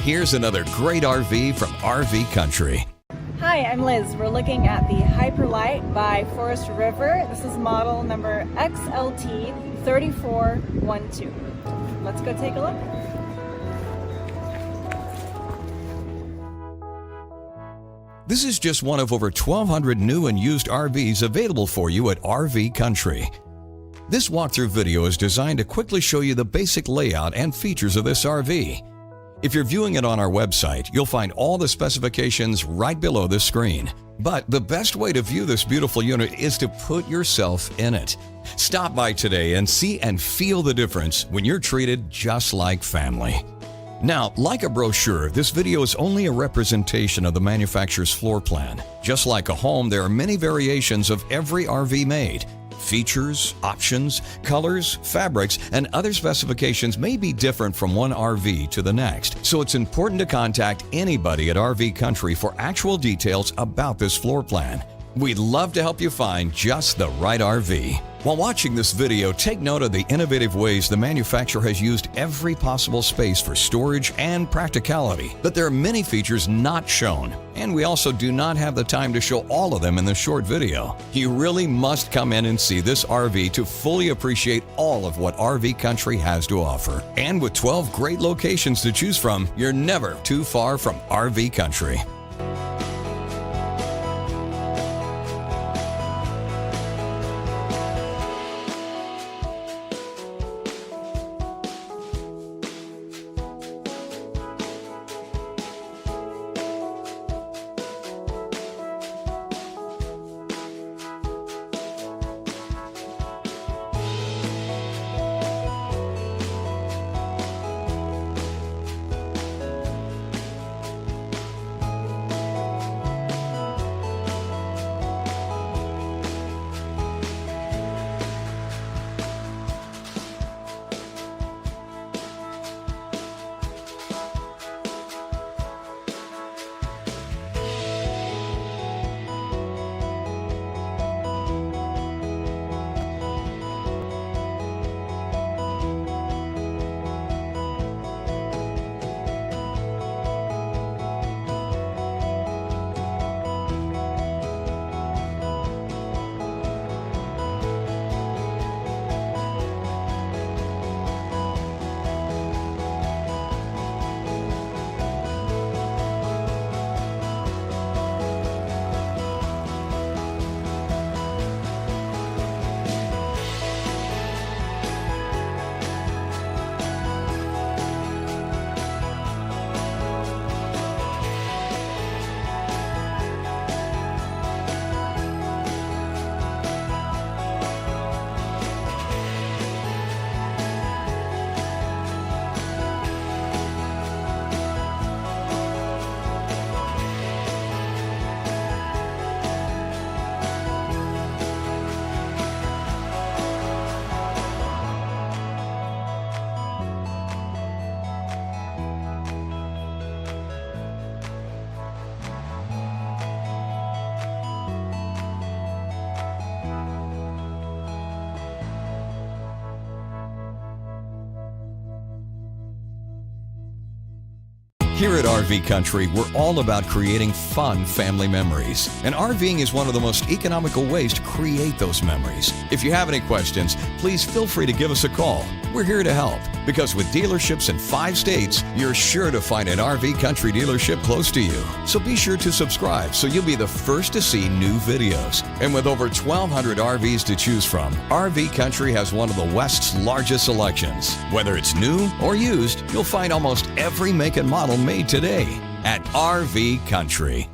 here's another great RV from RV Country. Hi, I'm Liz. We're looking at the Hyper Lite by Forest River. This is model number XLT-3412. Let's go take a look. This is just one of over 1,200 new and used RVs available for you at RV Country. This walkthrough video is designed to quickly show you the basic layout and features of this RV. If you're viewing it on our website, you'll find all the specifications right below the screen. But the best way to view this beautiful unit is to put yourself in it. Stop by today and see and feel the difference when you're treated just like family. Now, like a brochure, this video is only a representation of the manufacturer's floor plan. Just like a home, there are many variations of every RV made. Features, options, colors, fabrics, and other specifications may be different from one RV to the next, so it's important to contact anybody at RV Country for actual details about this floor plan. We'd love to help you find just the right RV. While watching this video, take note of the innovative ways the manufacturer has used every possible space for storage and practicality, but there are many features not shown, and we also do not have the time to show all of them in this short video. You really must come in and see this RV to fully appreciate all of what RV Country has to offer. And with 12 great locations to choose from, you're never too far from RV Country. Here at RV Country, we're all about creating fun family memories. And RVing is one of the most economical ways to create those memories. If you have any questions, please feel free to give us a call. We're here to help, because with dealerships in 5 states, you're sure to find an RV Country dealership close to you. So be sure to subscribe so you'll be the first to see new videos. And with over 1,200 RVs to choose from, RV Country has one of the West's largest selections. Whether it's new or used, you'll find almost every make and model made today at RV Country.